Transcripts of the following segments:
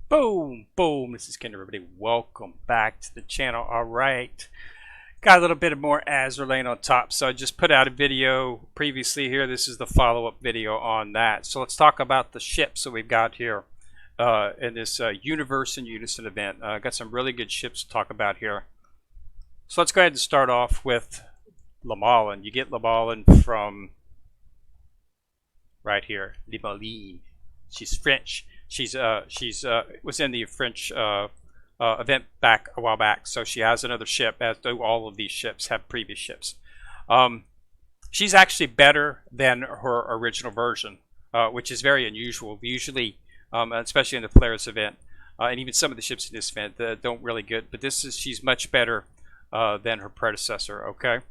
Boom, boom. This is Ken, everybody. Welcome back to the channel. All right. Got a little bit of more Azur laying on top. So I just put out a video previously here. This is the follow-up video on that. So let's talk about the ships that we've got here in this Universe and Unison event. Got some really good ships to talk about here. So let's go ahead and start off with Ballin. You get Ballin from right here, Ballin. She's French. She's was in the French event back a while back, so she has another ship, as do all of these ships have previous ships. She's actually better than her original version, which is very unusual. Usually, especially in the Polaris event, and even some of the ships in this event don't really good, but she's much better than her predecessor. Okay,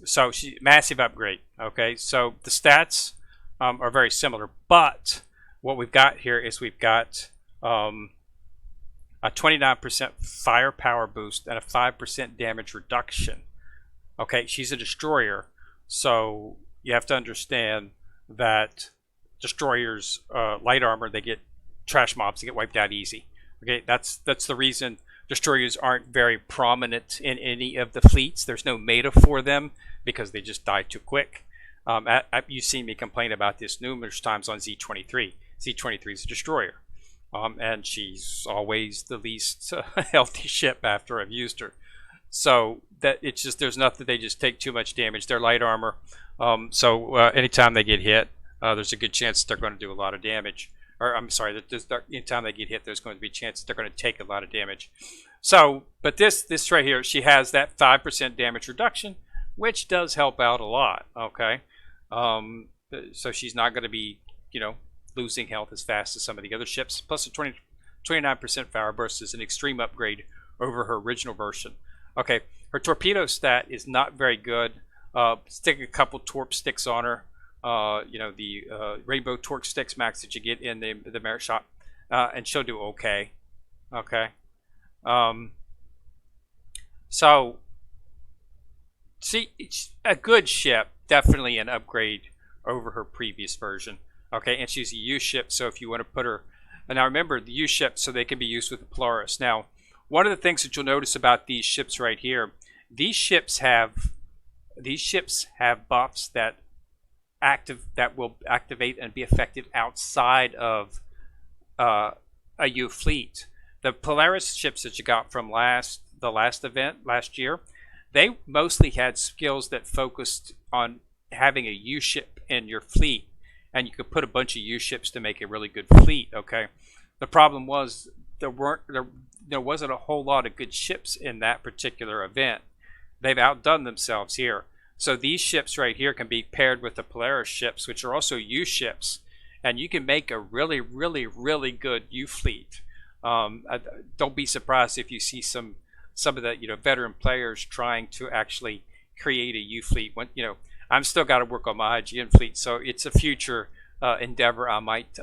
so she massive upgrade. Okay, so the stats are very similar, but what we've got here is we've got a 29% firepower boost and a 5% damage reduction. Okay, she's a destroyer, so you have to understand that destroyers, light armor, they get trash mobs, they get wiped out easy. Okay, that's the reason destroyers aren't very prominent in any of the fleets. There's no meta for them because they just die too quick. You've seen me complain about this numerous times on Z23. Z23 is a destroyer, and she's always the least healthy ship after I've used her. So that it's just there's nothing. They just take too much damage. They're light armor, so anytime they get hit, there's a good chance they're going to do a lot of damage. Or I'm sorry, anytime they get hit, there's going to be a chance they're going to take a lot of damage. So, but this right here, she has that 5% damage reduction, which does help out a lot. Okay, so she's not going to be, losing health as fast as some of the other ships. Plus, a 29% fire burst is an extreme upgrade over her original version. Okay, her torpedo stat is not very good. Stick a couple torp sticks on her. The rainbow torque sticks max that you get in the merit shop, and she'll do okay. Okay. So, see, it's a good ship, definitely an upgrade over her previous version. Okay, and she's a U ship, so if you want to put her, and now remember the U ships, so they can be used with the Polaris. Now, one of the things that you'll notice about these ships right here, these ships have buffs that will activate and be effective outside of a U fleet. The Polaris ships that you got from the last event last year, they mostly had skills that focused on having a U ship in your fleet, and you could put a bunch of U ships to make a really good fleet. Okay, the problem was there wasn't a whole lot of good ships in that particular event. They've outdone themselves here. So these ships right here can be paired with the Polaris ships, which are also U ships, and you can make a really, really, really good U fleet. Don't be surprised if you see some of the veteran players trying to actually create a U fleet. I'm still got to work on my IGN fleet, so it's a future endeavor I might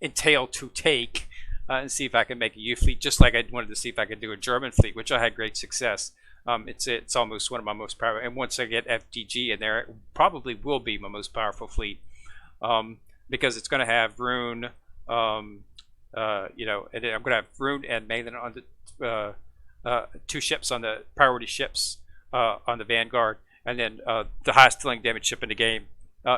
entail to take and see if I can make a U fleet, just like I wanted to see if I could do a German fleet, which I had great success. It's almost one of my most powerful, and once I get FDG in there, it probably will be my most powerful fleet, because it's going to have Rune, and I'm going to have Rune and Malin on the two ships on the priority ships on the Vanguard. And then the highest dealing damage ship in the game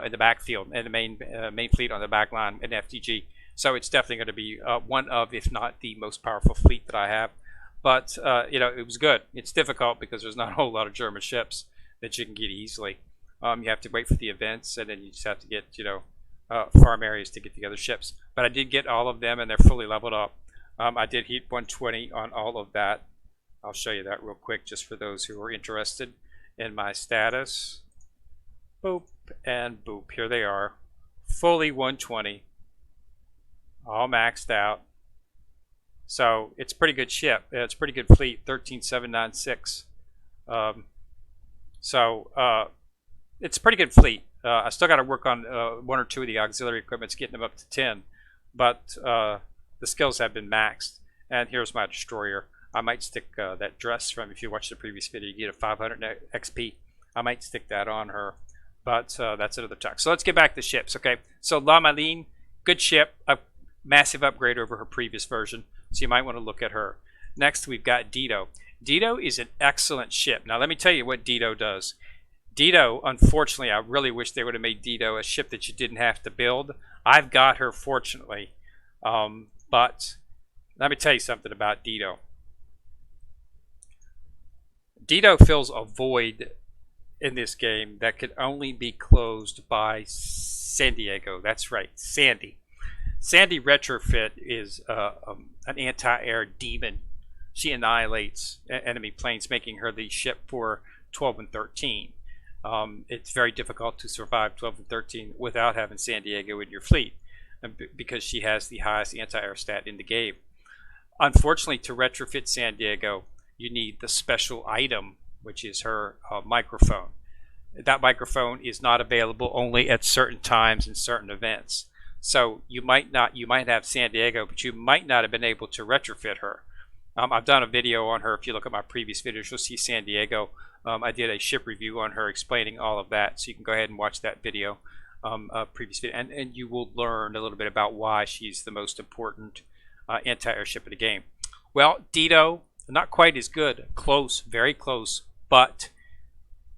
in the backfield, and the main fleet on the back line in FTG. So it's definitely going to be one of, if not the most powerful fleet that I have. But it was good. It's difficult because there's not a whole lot of German ships that you can get easily. You have to wait for the events, and then you just have to get farm areas to get the other ships. But I did get all of them, and they're fully leveled up. I did heat 120 on all of that. I'll show you that real quick, just for those who are interested in my status. Boop and boop. Here they are, fully 120, all maxed out. So it's a pretty good ship. It's a pretty good fleet. 13796. It's a pretty good fleet. I still got to work on one or two of the auxiliary equipments, getting them up to 10, but the skills have been maxed. And here's my destroyer. I might stick that dress from, if you watch the previous video, you get a 500 XP. I might stick that on her, but that's another talk. So let's get back to ships, okay? So Ballin, good ship. Massive upgrade over her previous version, so you might want to look at her. Next, we've got Dido. Dido is an excellent ship. Now, let me tell you what Dido does. Dido, unfortunately, I really wish they would have made Dido a ship that you didn't have to build. I've got her, fortunately. But let me tell you something about Dido. Dido fills a void in this game that could only be closed by San Diego. That's right, Sandy. Sandy Retrofit is an anti-air demon. She annihilates enemy planes, making her the ship for 12 and 13. It's very difficult to survive 12 and 13 without having San Diego in your fleet, because she has the highest anti-air stat in the game. Unfortunately, to retrofit San Diego, you need the special item, which is her microphone. That microphone is not available only at certain times and certain events. So you might have San Diego, but you might not have been able to retrofit her. I've done a video on her. If you look at my previous videos, you'll see San Diego. I did a ship review on her explaining all of that, so you can go ahead and watch that video, previous video, and you will learn a little bit about why she's the most important anti-air ship of the game. Well, Dido, not quite as good, close, very close, but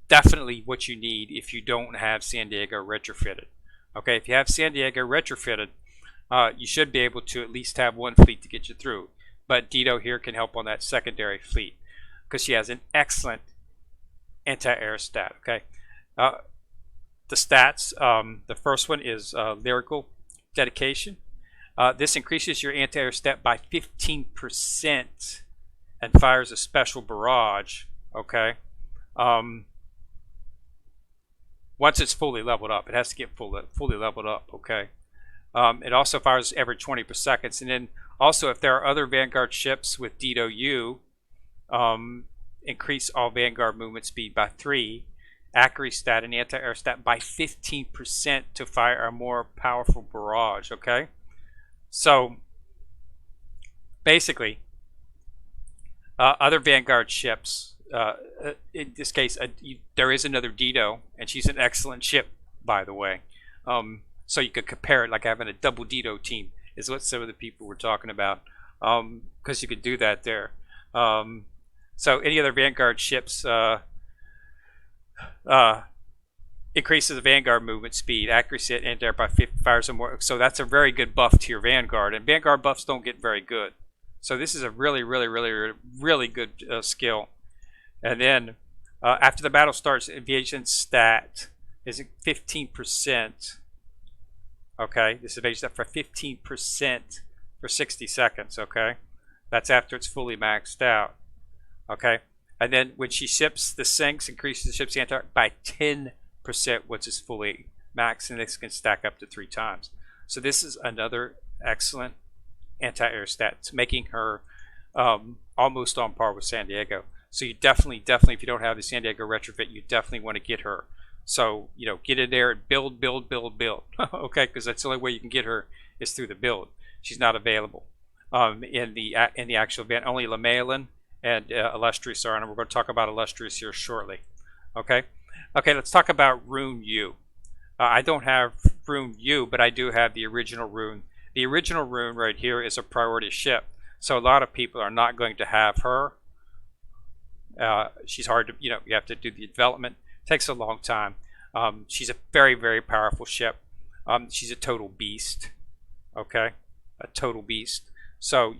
definitely what you need if you don't have San Diego retrofitted. Okay, if you have San Diego retrofitted, you should be able to at least have one fleet to get you through. But Dido here can help on that secondary fleet because she has an excellent anti-air stat. Okay, the stats. The first one is lyrical dedication. This increases your anti-air stat by 15% and fires a special barrage. Okay. Once it's fully leveled up, it has to get fully leveled up. Okay. It also fires every 20 per second, and then also if there are other Vanguard ships with Dido U, increase all Vanguard movement speed by 3, accuracy stat and anti-air stat by 15% to fire a more powerful barrage. Okay, so basically, other Vanguard ships. In this case, there is another Dido, and she's an excellent ship, by the way. So you could compare it like having a double Dido team is what some of the people were talking about, because you could do that there. So any other Vanguard ships increases the Vanguard movement speed, accuracy, and air by 50, fires some more. So that's a very good buff to your Vanguard, and Vanguard buffs don't get very good. So this is a really good skill. And then after the battle starts, evasion stat is 15%. Okay, this evasion stat for 15% for 60 seconds. Okay, that's after it's fully maxed out. Okay, and then when she ships the sinks, increases the ship's anti-air by 10% once it's fully maxed, and this can stack up to 3 times. So this is another excellent anti-air stat, making her almost on par with San Diego. So you definitely, if you don't have the San Diego retrofit, you definitely want to get her. So, you know, get in there and build. Okay, because that's the only way you can get her is through the build. She's not available in the actual event. Only Lamalin and Illustrious are on, and we're going to talk about Illustrious here shortly. Okay, let's talk about Rune U. I don't have Rune U, but I do have the original Rune. The original Rune right here is a priority ship, so a lot of people are not going to have her. She's hard to, you have to do the development. It takes a long time. She's a very powerful ship. She's a total beast. Okay, a total beast. So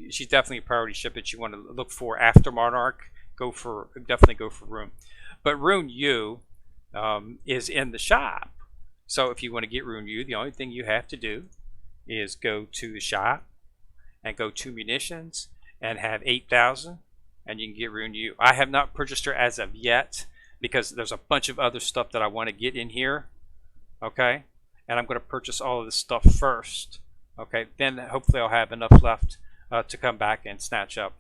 she's definitely a priority ship that you want to look for after Monarch. Definitely go for Rune. But Rune U is in the shop. So if you want to get Rune U, the only thing you have to do is go to the shop and go to munitions and have 8,000. And you can get Rune U. I have not purchased her as of yet because there's a bunch of other stuff that I want to get in here. Okay, and I'm going to purchase all of this stuff first. Okay, then hopefully I'll have enough left to come back and snatch up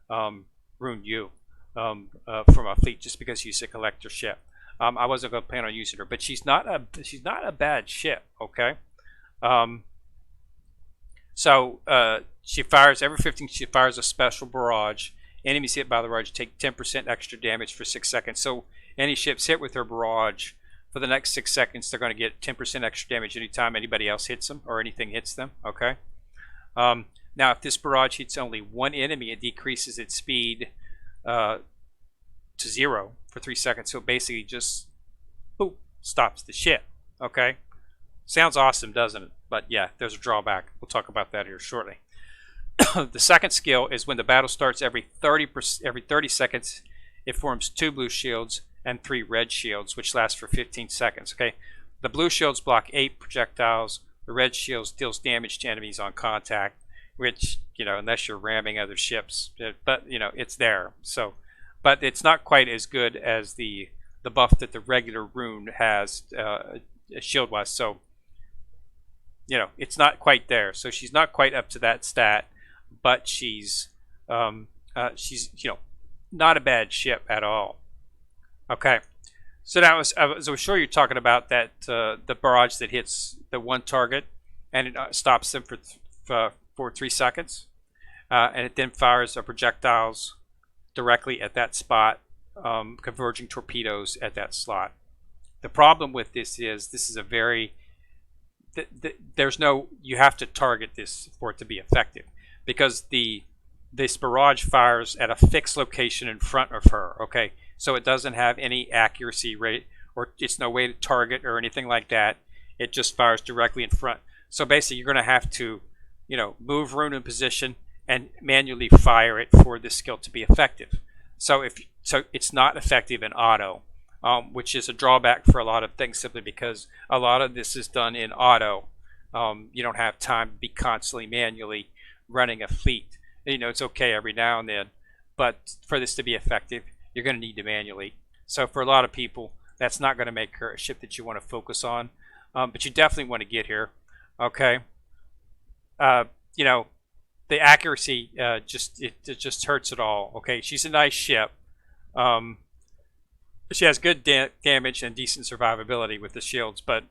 Rune U from a fleet, just because she's a collector ship. I wasn't going to plan on using her, but she's not a bad ship. Okay, so she fires every 15. She fires a special barrage. Enemies hit by the barrage take 10% extra damage for 6 seconds. So any ships hit with her barrage for the next 6 seconds, they're going to get 10% extra damage anytime anybody else hits them or anything hits them. Okay. Now, if this barrage hits only one enemy, it decreases its speed to 0 for 3 seconds. So it basically just boop, stops the ship. Okay, sounds awesome, doesn't it? But yeah, there's a drawback. We'll talk about that here shortly. The second skill is when the battle starts every 30 seconds, it forms 2 blue shields and 3 red shields, which last for 15 seconds. Okay, the blue shields block 8 projectiles. The red shields deals damage to enemies on contact, which, you know, unless you're ramming other ships, but you know, it's there. So, but it's not quite as good as the buff that the regular rune has shield wise. So, you know, it's not quite there. So she's not quite up to that stat, but she's you know, not a bad ship at all. Okay, so that was, I was sure you're talking about that the barrage that hits the one target and it stops them for 3 seconds, and it then fires the projectiles directly at that spot, converging torpedoes at that slot. The problem with this is a very there's no, you have to target this for it to be effective, because this barrage fires at a fixed location in front of her. Okay, so it doesn't have any accuracy rate, or it's no way to target or anything like that. It just fires directly in front. So basically, you're going to have to, you know, move rune in position and manually fire it for this skill to be effective. So it's not effective in auto, which is a drawback for a lot of things, simply because a lot of this is done in auto. You don't have time to be constantly manually running a fleet. You know, it's okay every now and then, but for this to be effective, you're going to need to manually. So for a lot of people, that's not going to make her a ship that you want to focus on, but you definitely want to get here. Okay, you know, the accuracy it just hurts it all. Okay, she's a nice ship. She has good damage and decent survivability with the shields, but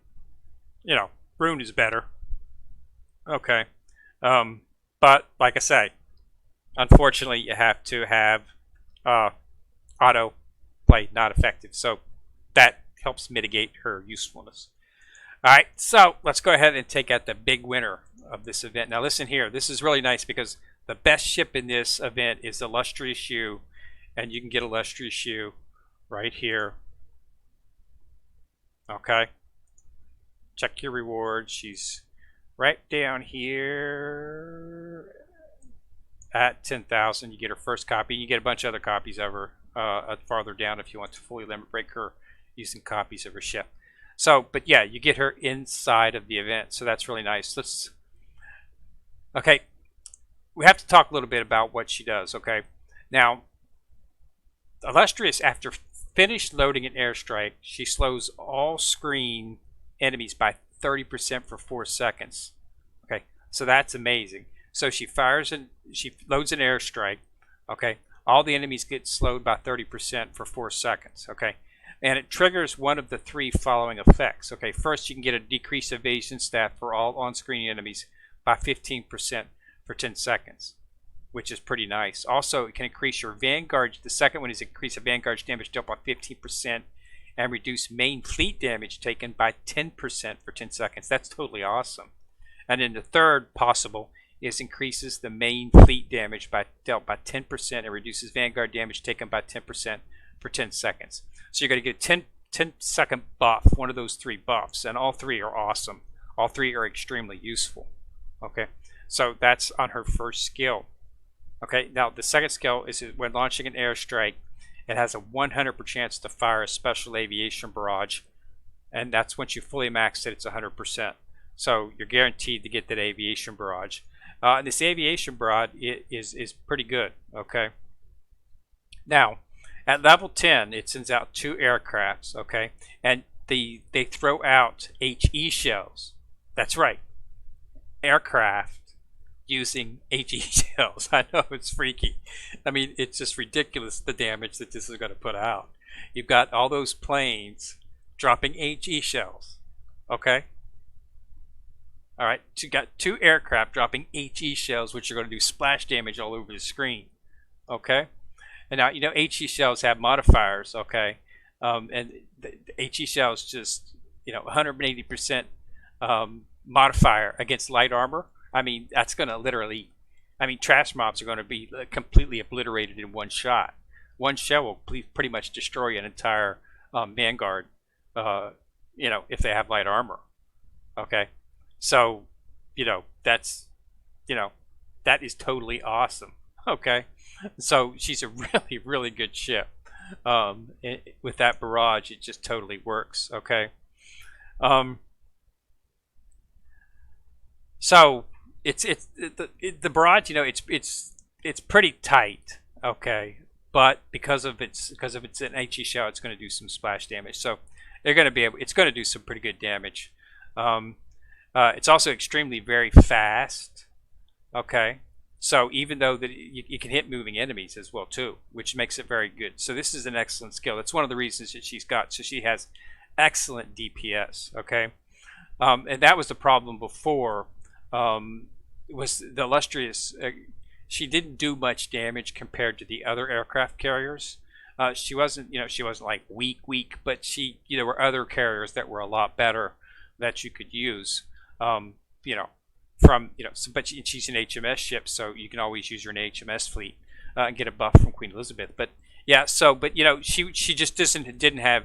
you know, rune is better. Okay, but like I say, unfortunately, you have to have auto play not effective, so that helps mitigate her usefulness. All right, so let's go ahead and take out the big winner of this event. Now listen here, this is really nice because the best ship in this event is Illustrious You, and you can get Illustrious You right here. Okay, check your rewards. She's right down here at 10,000. You get her first copy. You get a bunch of other copies of her farther down if you want to fully limit break her using copies of her ship. So, but yeah, you get her inside of the event, so that's really nice. Okay, we have to talk a little bit about what she does. Okay, now Illustrious, after finished loading an airstrike, she slows all screen enemies by 30% for 4 seconds. Okay, so that's amazing. So she loads an airstrike. Okay, all the enemies get slowed by 30% for 4 seconds. Okay, and it triggers one of the 3 following effects. Okay, first, you can get a decreased evasion stat for all on-screen enemies by 15% for 10 seconds, which is pretty nice. Also, it can increase your Vanguard. The second one is increase a Vanguard's damage dealt by 15% and reduce main fleet damage taken by 10% for 10 seconds. That's totally awesome. And then the third possible is increases the main fleet damage dealt by 10% and reduces Vanguard damage taken by 10% for 10 seconds. So you're going to get a 10-second buff, one of those 3 buffs, and all 3 are awesome. All 3 are extremely useful. Okay, so that's on her first skill. Okay, now the second skill is when launching an airstrike, it has a 100% chance to fire a special aviation barrage, and that's once you fully max it, it's 100%. So you're guaranteed to get that aviation barrage. And this aviation barrage is pretty good. Okay, now at level 10, it sends out 2 aircrafts. Okay, and they throw out HE shells. That's right, aircraft using HE shells. I know, it's freaky. I mean, it's just ridiculous the damage that this is going to put out. You've got all those planes dropping HE shells. Okay, all right, so you got 2 aircraft dropping HE shells, which are going to do splash damage all over the screen. Okay, and now, you know, HE shells have modifiers. Okay, and the HE shells just, you know, 180% modifier against light armor. I mean, that's going to literally, I mean, trash mobs are going to be completely obliterated in one shot. One shell will pretty much destroy an entire vanguard, uh, you know, if they have light armor. Okay, so you know that's you know that is totally awesome. Okay, so she's a really really good ship. With that barrage, it just totally works. Okay, um, so the barrage. You know, it's pretty tight. Okay, but because of its an HE shell, it's going to do some splash damage. So they're going to be able. It's going to do some pretty good damage. Um, it's also extremely very fast. Okay, so even though that you can hit moving enemies as well too, which makes it very good. So this is an excellent skill. That's one of the reasons that she's got. So she has excellent DPS. Okay, and that was the problem before. Was the illustrious? She didn't do much damage compared to the other aircraft carriers. She wasn't, you know, she wasn't like weak, but there were other carriers that were a lot better that you could use. You know, but she's an HMS ship, so you can always use her in HMS fleet and get a buff from Queen Elizabeth. But yeah, but you know, she just didn't have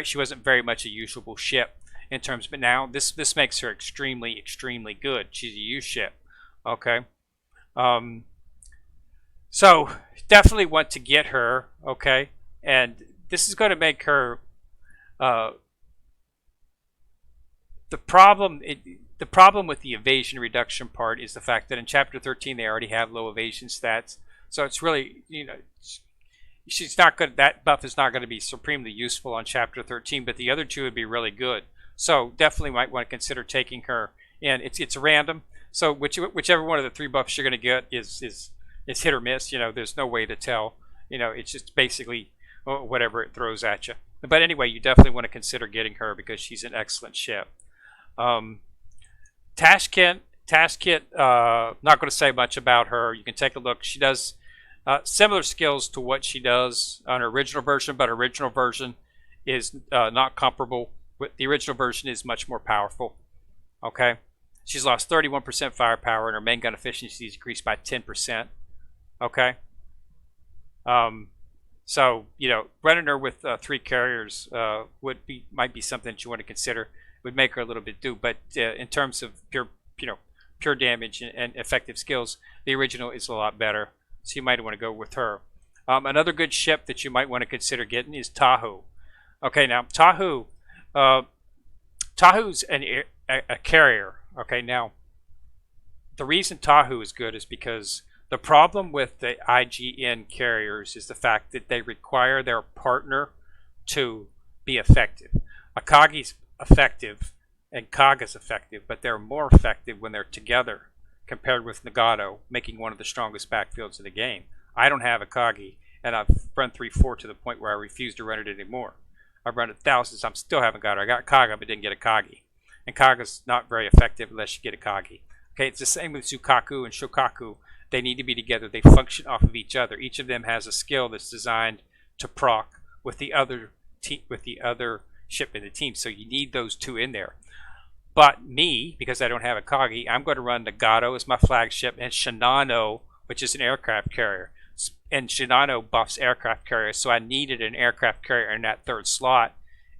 she wasn't very much a usable ship in terms. But now this makes her extremely good. She's a use ship. Okay, so definitely want to get her. Okay, and this is going to make her. The problem with the evasion reduction part is the fact that in Chapter 13 they already have low evasion stats, so it's really, you know, she's not good. That buff is not going to be supremely useful on Chapter 13, but the other two would be really good. So definitely might want to consider taking her. And it's random, so whichever one of the three buffs you're going to get is hit or miss. You know, there's no way to tell. You know, it's just basically whatever it throws at you. But anyway, you definitely want to consider getting her because she's an excellent ship. Tashkent, not going to say much about her. You can take a look. She does similar skills to what she does on her original version, but her original version is not comparable. The original version is much more powerful. Okay, she's lost 31% firepower, and her main gun efficiency is increased by 10%. Okay, so you know, running her with 3 carriers might be something that you want to consider. Would make her a little bit do, but in terms of pure damage and effective skills, the original is a lot better. So you might want to go with her. Another good ship that you might want to consider getting is Tahu. Okay, now Tahu's a carrier. Okay, now the reason Tahu is good is because the problem with the IGN carriers is the fact that they require their partner to be effective. Akagi's effective and Kaga's effective, but they're more effective when they're together compared with Nagato, making one of the strongest backfields in the game. I don't have Akagi, and I've run 3-4 to the point where I refuse to run it anymore. I've run it thousands. I still haven't got her. I got Kaga, but didn't get Akagi. And Kaga's not very effective unless you get Akagi. Okay, it's the same with Zukaku and Shokaku. They need to be together. They function off of each other. Each of them has a skill that's designed to proc with the other ship in the team. So you need those two in there. But me, because I don't have Akagi, I'm going to run Nagato as my flagship and Shinano, which is an aircraft carrier. And Shinano buffs aircraft carriers, so I needed an aircraft carrier in that 3rd slot,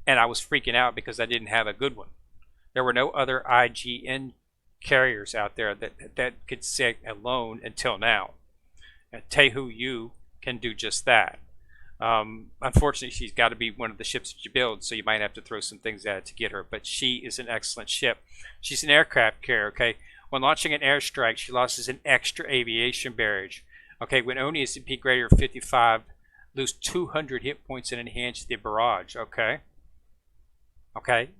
and I was freaking out because I didn't have a good one. There were no other IGN carriers out there that could sit alone until now. And Tahu Yu can do just that. Unfortunately, she's got to be one of the ships that you build, so you might have to throw some things at it to get her, but she is an excellent ship. She's an aircraft carrier. Okay, when launching an airstrike, she loses an extra aviation barrage. Okay, when owning a CP greater of 55, lose 200 hit points and enhance the barrage. Okay,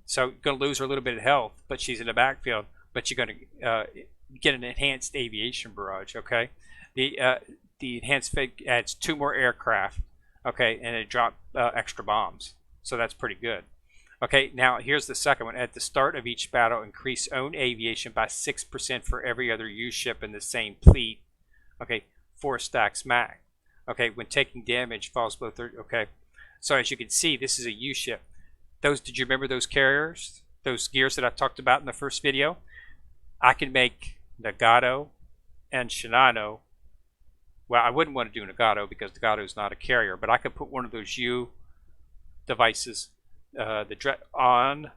so you're going to lose her a little bit of health, but she's in the backfield, but you're going to get an enhanced aviation barrage. Okay, the enhanced fake adds 2 more aircraft. Okay, and it dropped extra bombs, so that's pretty good. Okay, now here's the second one. At the start of each battle, increase own aviation by 6% for every other U ship in the same fleet. Okay, 4 stacks max. Okay, when taking damage, falls below 30. Okay, so as you can see, this is a U ship. Did you remember those carriers, those gears that I talked about in the first video? I can make Nagato and Shinano. Well, I wouldn't want to do Nagato because Nagato is not a carrier, but I could put one of those U devices on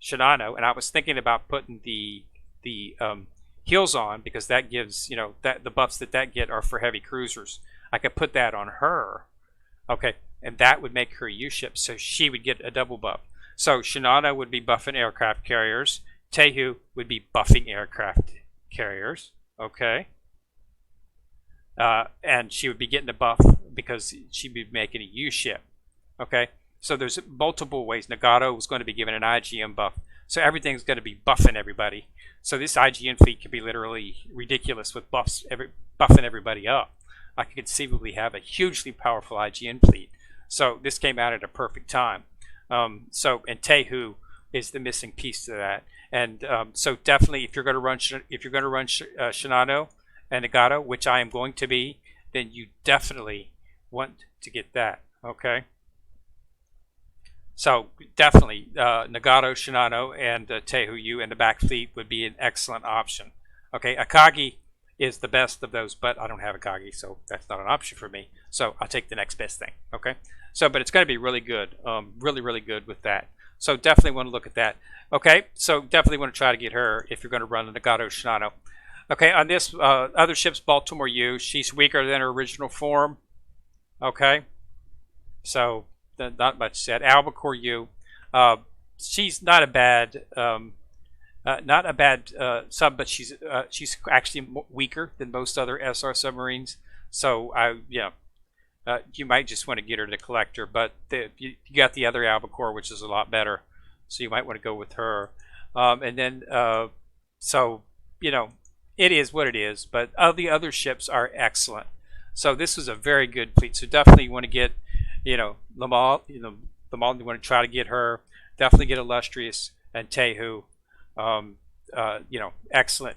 Shinano, and I was thinking about putting the heels on because that gives, you know, that the buffs that get are for heavy cruisers. I could put that on her, okay, and that would make her U ship, so she would get a double buff. So Shinano would be buffing aircraft carriers. Tahu would be buffing aircraft carriers, okay, and she would be getting a buff because she'd be making a U ship, okay. So there's multiple ways. Nagato was going to be given an IGN buff. So everything's going to be buffing everybody. So this IGN fleet could be literally ridiculous with buffing everybody up. I could conceivably have a hugely powerful IGN fleet. So this came out at a perfect time. And Tahu is the missing piece to that. And so definitely, if you're going to run Shinano and Nagato, which I am going to be, then you definitely want to get that. Okay. So definitely Nagato, Shinano, and Tahu U and the back fleet would be an excellent option. Okay, Akagi is the best of those, but I don't have Akagi, so that's not an option for me. So I'll take the next best thing. Okay, so but it's going to be really good, really good with that. So definitely want to look at that. Okay, so definitely want to try to get her if you're going to run the Nagato, Shinano. Okay, on this other ship's Baltimore U, she's weaker than her original form. Okay, so not much said. Albacore U, she's not a bad sub, but she's actually weaker than most other SR submarines. So you might just want to get her to collector, but you got the other Albacore, which is a lot better. So you might want to go with her. And then so you know, it is what it is. But all the other ships are excellent. So this was a very good fleet. So definitely you want to get, you know, Lamal, you want to try to get her. Definitely get Illustrious and Tahu. You know, excellent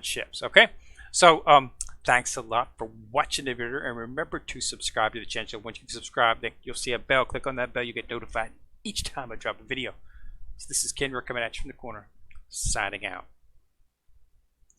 ships. Okay, so thanks a lot for watching the video, and remember to subscribe to the channel. Once you subscribe, then you'll see a bell. Click on that bell, you get notified each time I drop a video. So this is Ken coming at you from the corner, signing out.